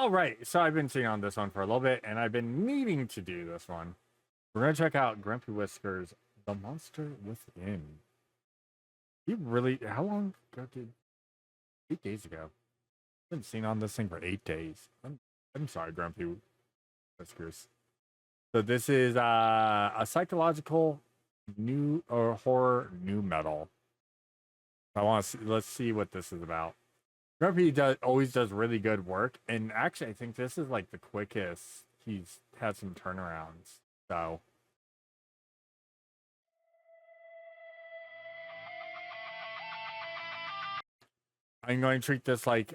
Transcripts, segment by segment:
All right, so I've been sitting on this one for a little bit, and I've been needing to do this one. We're gonna check out Grumpy Whiskers, The Monster Within. You really? How long ago did? 8 days ago. I've been sitting on this thing for 8 days. I'm sorry, Grumpy Whiskers. So this is a psychological new or horror new metal. I want to let's see what this is about. Grumpy always does really good work, and actually, I think this is like the quickest he's had some turnarounds. So, I'm going to treat this like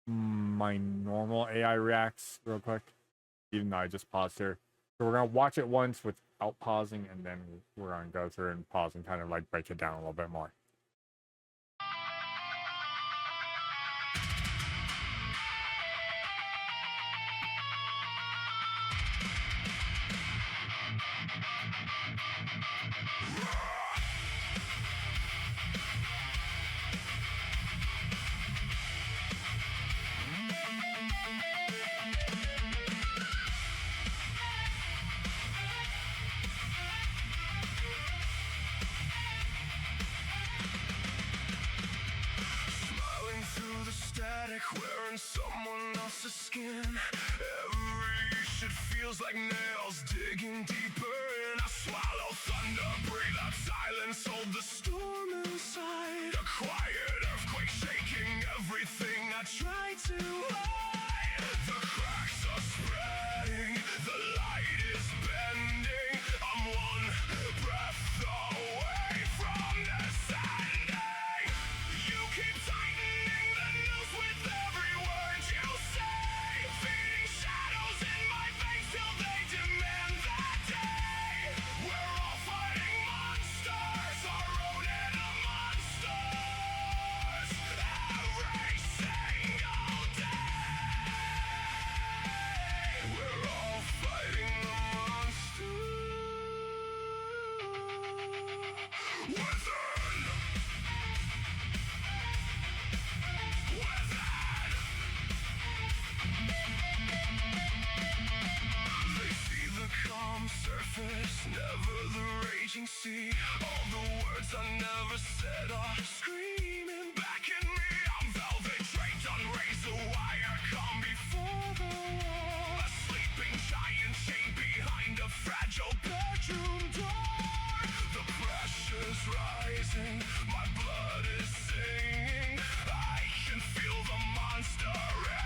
my normal AI reacts real quick, even though I just paused here. So we're gonna watch it once without pausing, and then we're gonna go through and pause and kind of like break it down a little bit more. Wearing someone else's skin. Every shit feels like nails digging deeper in. I swallow thunder, breathe out silence, hold the storm inside. A quiet earthquake shaking everything I try to hide. The cracks are spreading, the light is bending. I'm one breath away from this ending. You keep tightening the noose with every word you say, feeding shadows in my face till they demand that day. We're all fighting monsters, our own inner monsters, every single day. We're all fighting the monsters within. They see the calm surface, never the raging sea. All the words I never said are screaming back at me. I'm velvet draped on razor wire, calm before the wall. A sleeping giant chained behind a fragile bedroom door. The pressure's rising, my blood is singing. I can feel the monster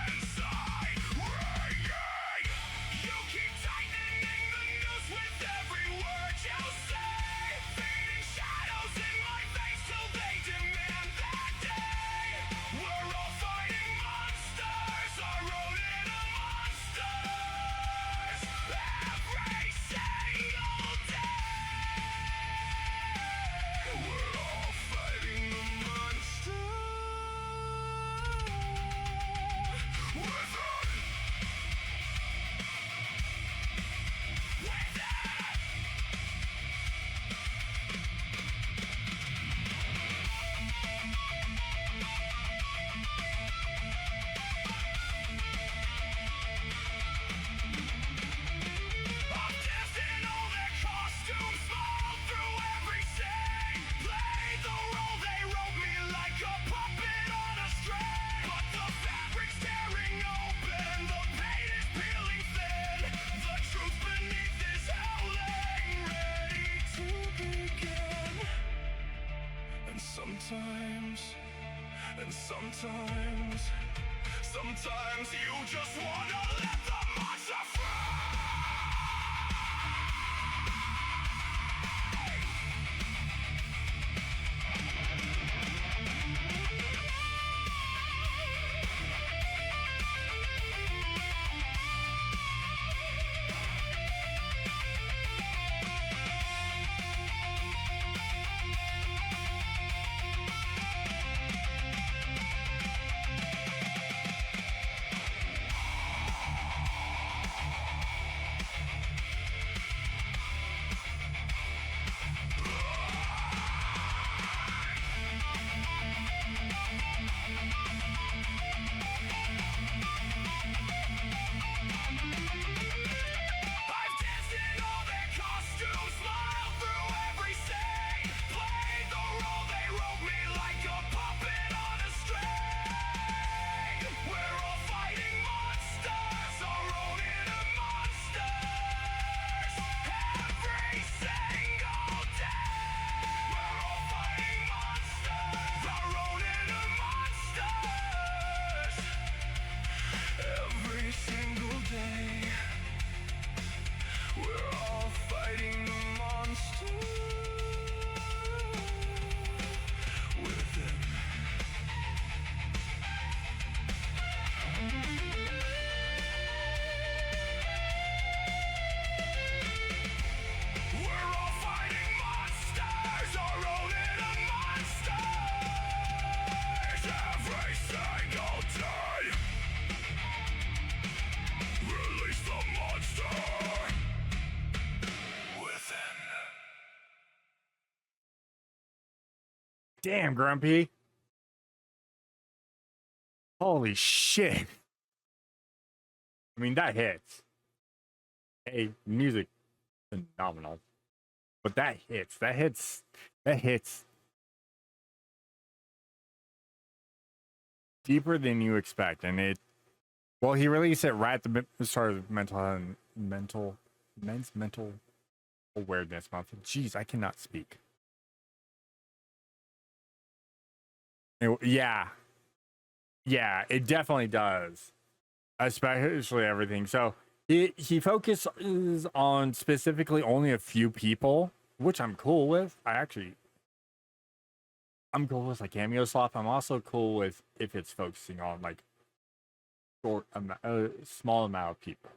inside ringing. You keep tightening the noose with every word you say, feeding shadows in my face till they demand that day. We're all fighting monsters, our own inner monsters, every single day. We're all fighting the monster within. I've danced in all their costumes, smiled through every scene, played the role they wrote me like a puppet on a string. But the fabric's tearing open, the paint is peeling thin, the truth beneath is howling, ready to begin. And sometimes you just wanna let the monster free. Damn, Grumpy. Holy shit. I mean, that hits. Hey, music, phenomenal. But that hits deeper than you expect. And well, he released it right at the start of men's mental awareness month. Jeez, I cannot speak. Yeah, it definitely does, especially everything. So he focuses on specifically only a few people, which I'm cool with. I'm cool with like cameo slop. I'm also cool with if it's focusing on like a small amount of people.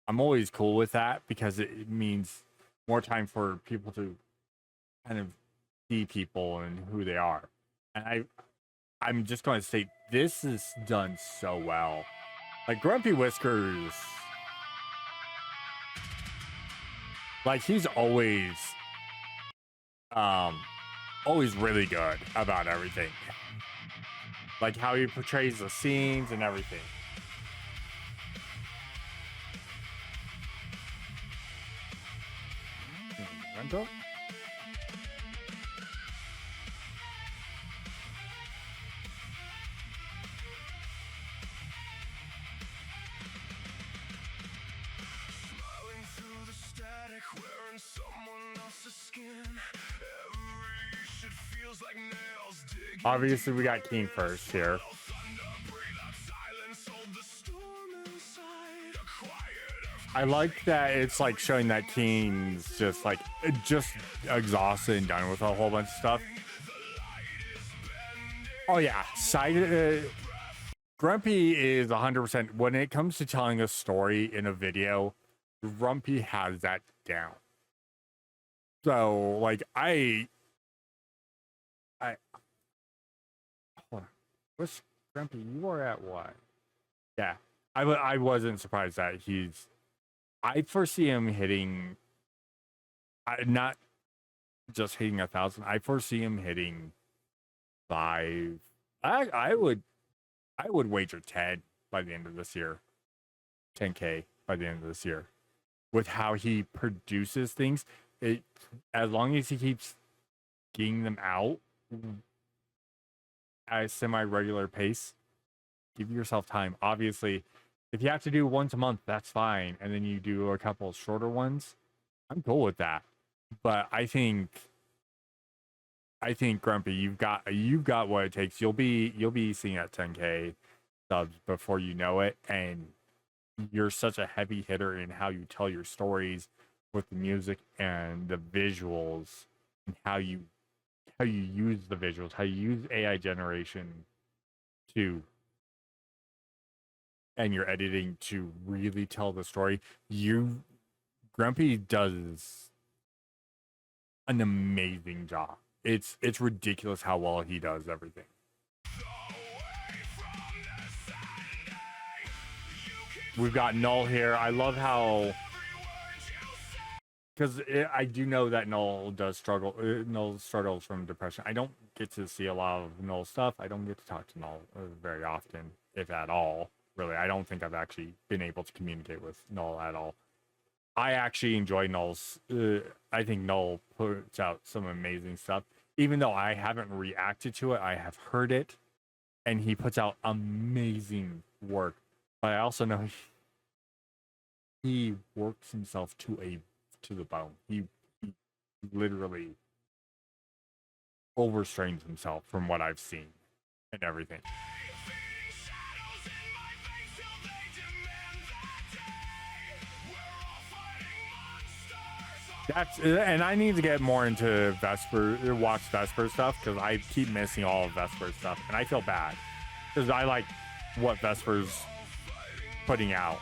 I'm always cool with that because it means more time for people to kind of see people and who they are. And I'm just going to say this is done so well. Like Grumpy Whiskers, like he's always really good about everything. Like how he portrays the scenes and everything. Rental? Smiling through the static, wearing someone else's skin. Every shit feels like nails digging. Obviously, we got King first here. I like that it's like showing that King's just exhausted and done with a whole bunch of stuff. Oh yeah, Grumpy is 100% when it comes to telling a story in a video. Grumpy has that down. So like I hold on. What's Grumpy? You are at what? Yeah, I wasn't surprised that I foresee him hitting, not just hitting 1,000. I foresee him hitting 5. I would wager 10 by the end of this year. 10K by the end of this year. With how he produces things, as long as he keeps getting them out at a semi-regular pace, give yourself time. Obviously, if you have to do once a month, that's fine. And then you do a couple of shorter ones, I'm cool with that. But I think Grumpy, you've got what it takes. You'll be seeing at 10K subs before you know it, and you're such a heavy hitter in how you tell your stories with the music and the visuals, and how you use the visuals, how you use AI generation and your editing to really tell the story. Grumpy does an amazing job. It's ridiculous how well he does everything. We've got Null here. I love how, because I do know that Null does struggle. Null struggles from depression. I don't get to see a lot of Null stuff. I don't get to talk to Null very often, if at all. Really, I don't think I've actually been able to communicate with Null at all. I actually enjoy Null's. I think Null puts out some amazing stuff. Even though I haven't reacted to it, I have heard it, and he puts out amazing work. But I also know he works himself to the bone. He literally overstrains himself from what I've seen and everything. And I need to get more into watch Vesper stuff, because I keep missing all of Vesper stuff, and I feel bad because I like what Vesper's putting out.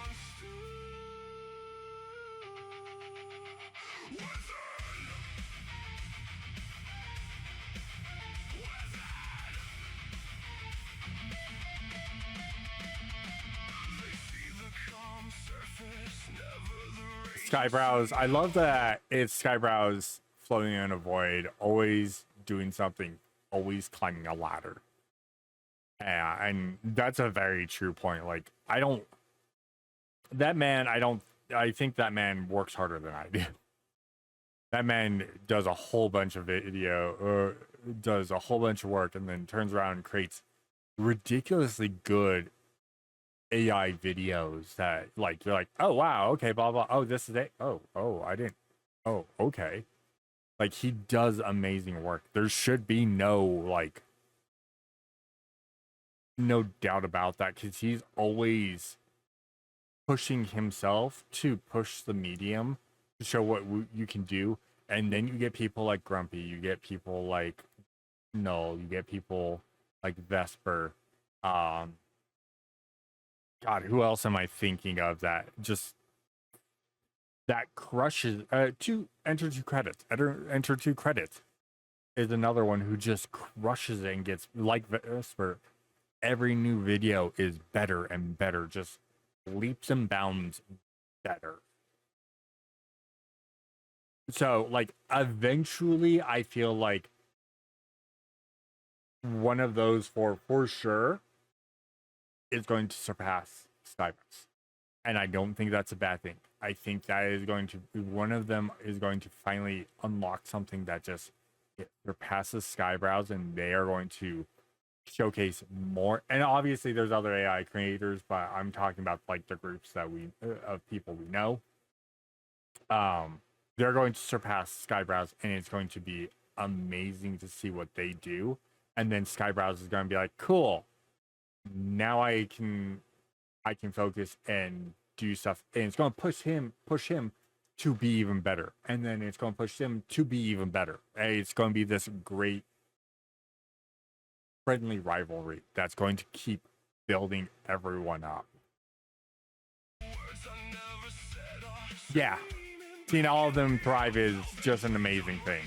Skyebrows. I love that it's Skyebrows floating in a void, always doing something always climbing a ladder. And that's a very true point. Like, I think that man works harder than I do. That man does a whole bunch of does a whole bunch of work, and then turns around and creates ridiculously good AI videos that, like, you're like, oh wow, okay, blah blah. Oh, this is it. Oh, I didn't. Oh, okay. Like, he does amazing work. There should be no doubt about that, because he's always pushing himself to push the medium to show what you can do. And then you get people like Grumpy, you get people like Null, you get people like Vesper. God, who else am I thinking of that crushes enter two credits. Enter two credits is another one who just crushes it and gets, like Vesper, every new video is better and better, just leaps and bounds better. So, like, eventually I feel like one of those for sure is going to surpass skyebrows. And I don't think that's a bad thing. I think that is going to be, one of them is going to finally unlock something that just surpasses skyebrows, and they are going to showcase more. And obviously there's other AI creators, but I'm talking about like the groups that of people we know. They're going to surpass skyebrows, and it's going to be amazing to see what they do. And then skyebrows is going to be like, cool, now I can focus and do stuff, and it's going to push him to be even better, and then it's going to push him to be even better. And it's going to be this great friendly rivalry that's going to keep building everyone up. Yeah, seeing all of them thrive is just an amazing thing.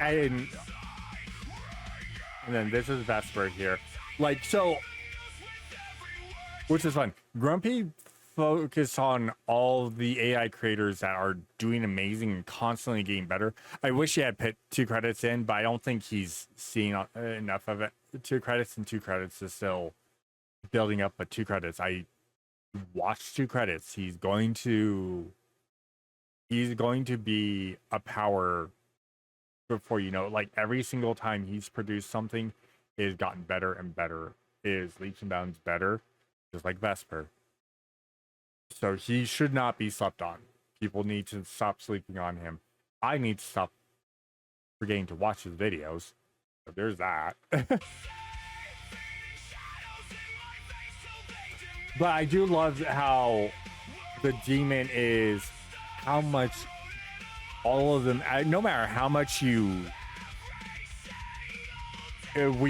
And then this is Vesper here. Like, so, which is fun. Grumpy focus on all the AI creators that are doing amazing and constantly getting better. I wish he had put 2 credits in, but I don't think he's seeing enough of it. 2 credits and 2 credits is still building up, but 2 credits. I watched 2 credits. He's going to be a power before you know it. Like, every single time he's produced something, it has gotten better and better. It is leaps and bounds better, just like Vesper. So he should not be slept on. People need to stop sleeping on him. I need to stop forgetting to watch his videos. So there's that. But I do love how the demon is, how much all of them, no matter how much we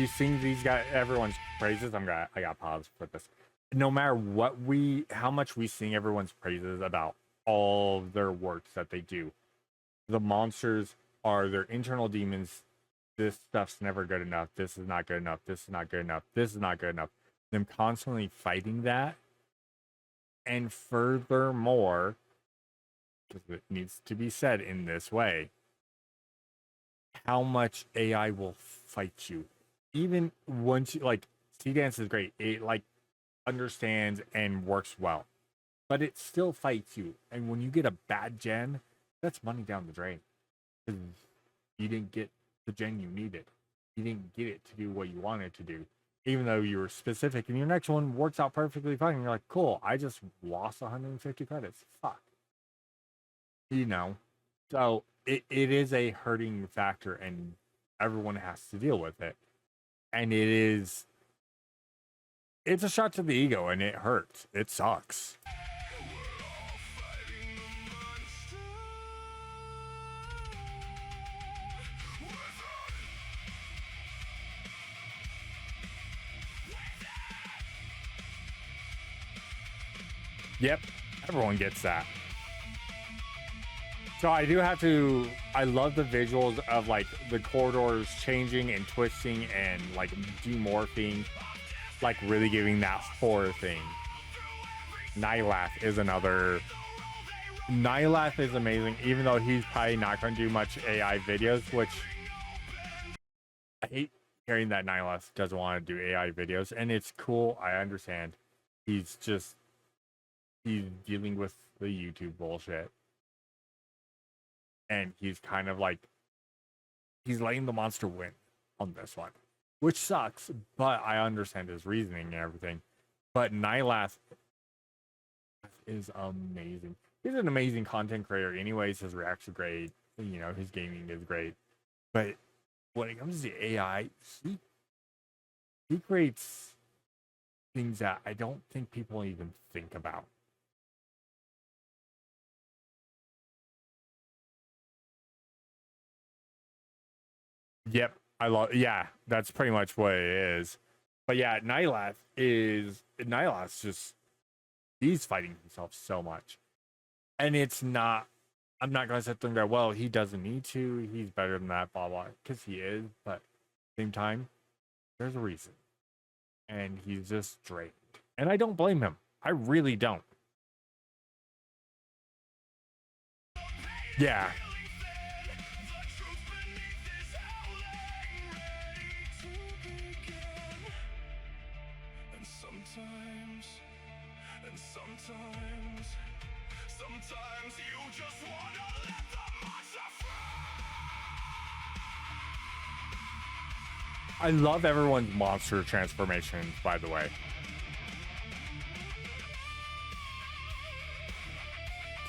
sing these guys, everyone's praises. I got pause for this. No matter how much we sing everyone's praises about all their works that they do, the monsters are their internal demons. This stuff's never good enough. This is not good enough. This is not good enough. This is not good enough. Them constantly fighting that. And furthermore, because it needs to be said in this way, how much AI will fight you. Even once you, like, C-Dance is great. It, like, understands and works well. But it still fights you. And when you get a bad gen, that's money down the drain. Because you didn't get the gen you needed. You didn't get it to do what you wanted to do. Even though you were specific, and your next one works out perfectly fine. And you're like, cool, I just lost 150 credits. Fuck. You know, so it is a hurting factor, and everyone has to deal with it. And it's a shot to the ego, and it hurts. It sucks. Yep, everyone gets that. So I do have to. I love the visuals of like the corridors changing and twisting and like demorphing, like really giving that horror thing. Nylath is another. Nylath is amazing, even though he's probably not going to do much AI videos, which I hate hearing that Nylath doesn't want to do AI videos, and it's cool. I understand. He's dealing with the YouTube bullshit. And he's kind of like, he's letting the monster win on this one, which sucks, but I understand his reasoning and everything. But Nylath is amazing. He's an amazing content creator anyways. His reacts are great. You know, his gaming is great. But when it comes to AI, he creates things that I don't think people even think about. Yep, I love. Yeah, that's pretty much what it is. But yeah, Nylath's just, he's fighting himself so much, and it's not. I'm not gonna sit there and go, well, he doesn't need to. He's better than that, blah blah, because he is. But at the same time, there's a reason, and he's just drained, and I don't blame him. I really don't. Yeah. Sometimes you just wanna let the monster I love everyone's monster transformations, by the way.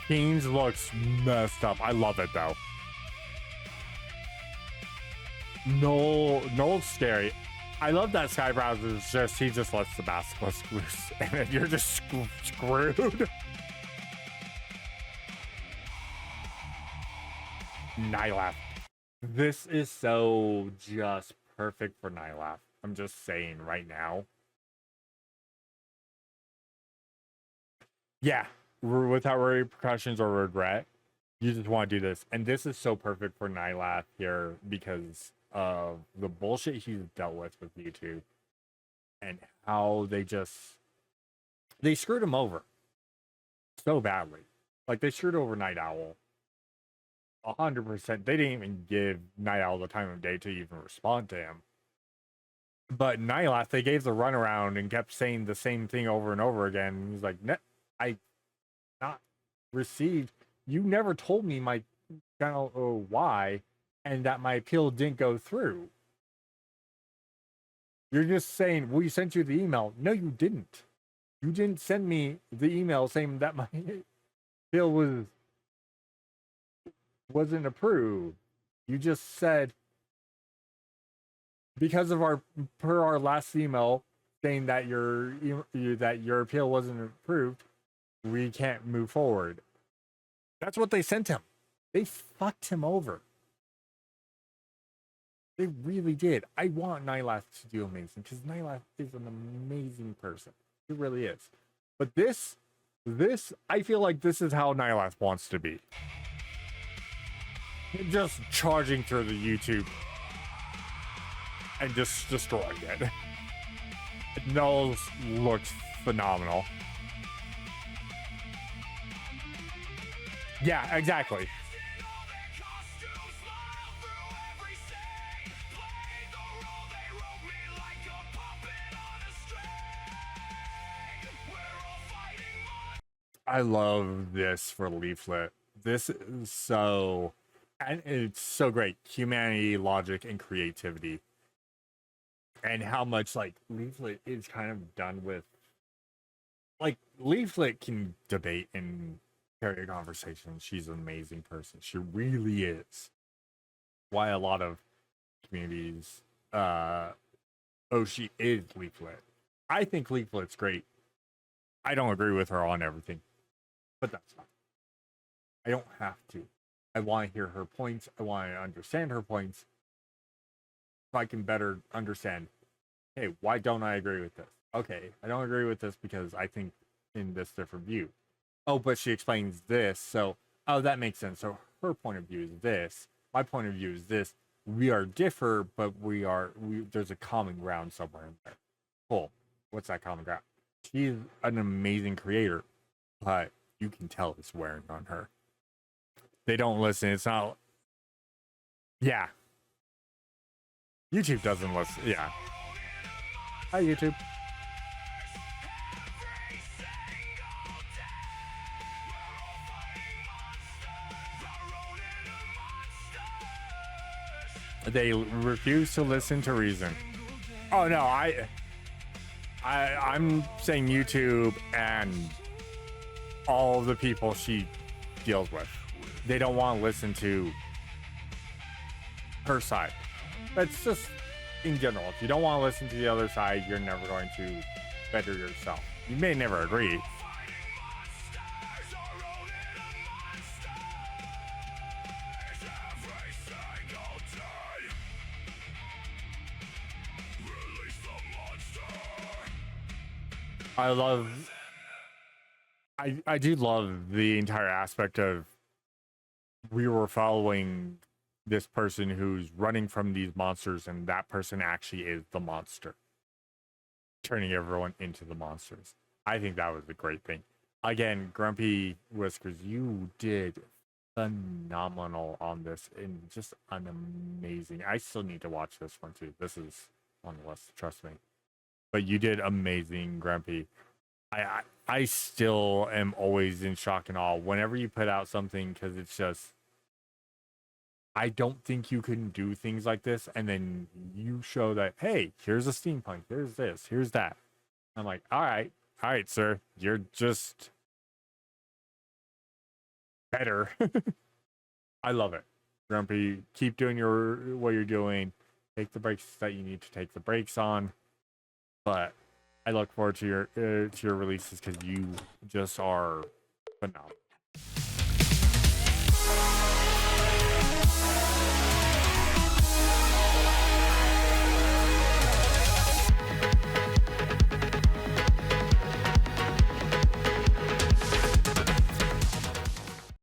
Keen's looks messed up. I love it though. Noel's scary. I love that Skybrows is just, he just lets the basilisk loose and then you're just screwed. Nylath. This is so just perfect for Nylath. I'm just saying right now. Yeah, without repercussions or regret. You just want to do this. And this is so perfect for Nylath here because of the bullshit he's dealt with YouTube and how they screwed him over so badly. Like they screwed over Night Owl 100%. They didn't even give Night Owl the time of day to even respond to him. But Nylath, they gave the runaround and kept saying the same thing over and over again. And he's like, I not received. You never told me my channel or why, and that my appeal didn't go through. You're just saying, we sent you the email. No, you didn't. You didn't send me the email saying that my appeal wasn't approved. You just said, because of our last email saying that your appeal wasn't approved, we can't move forward. That's what they sent him. They fucked him over. They really did. I want Nylath to do amazing because Nylath is an amazing person. He really is. But this, I feel like this is how Nylath wants to be. Just charging through the YouTube and just destroying it. Knowles looks phenomenal. Yeah, exactly. I love this for Leaflet. This is so, and it's so great. Humanity, logic, and creativity. And how much like Leaflet is kind of done with, like Leaflet can debate and carry a conversation. She's an amazing person. She really is. Why a lot of communities, she is Leaflet. I think Leaflet's great. I don't agree with her on everything, but that's fine. I don't have to. I want to hear her points. I want to understand her points so I can better understand, hey, why don't I agree with this? Okay, I don't agree with this because I think in this different view. Oh, but she explains this, so oh, that makes sense. So her point of view is this. My point of view is this. We are differ, but there's a common ground somewhere in there. Cool. What's that common ground? She's an amazing creator, but you can tell it's wearing on her. They don't listen. It's not. Yeah. YouTube doesn't listen. Yeah. Hi, YouTube. They refuse to listen to reason. Oh no, I'm saying YouTube and all the people she deals with. They don't want to listen to her side. That's just in general. If you don't want to listen to the other side, you're never going to better yourself. You may never agree. I do love the entire aspect of we were following this person who's running from these monsters, and that person actually is the monster, turning everyone into the monsters. I think that was a great thing. Again, Grumpy Whiskers, you did phenomenal on this, and just an amazing. I still need to watch this one too. This is on the list, trust me. But you did amazing, Grumpy. I still am always in shock and awe whenever you put out something, because it's just, I don't think you can do things like this, and then you show that, hey, here's a steampunk, here's this, here's that. I'm like, all right, sir, you're just better. I love it. Grumpy, keep doing what you're doing. Take the breaks that you need to take the breaks on. But I look forward to your releases, because you just are phenomenal.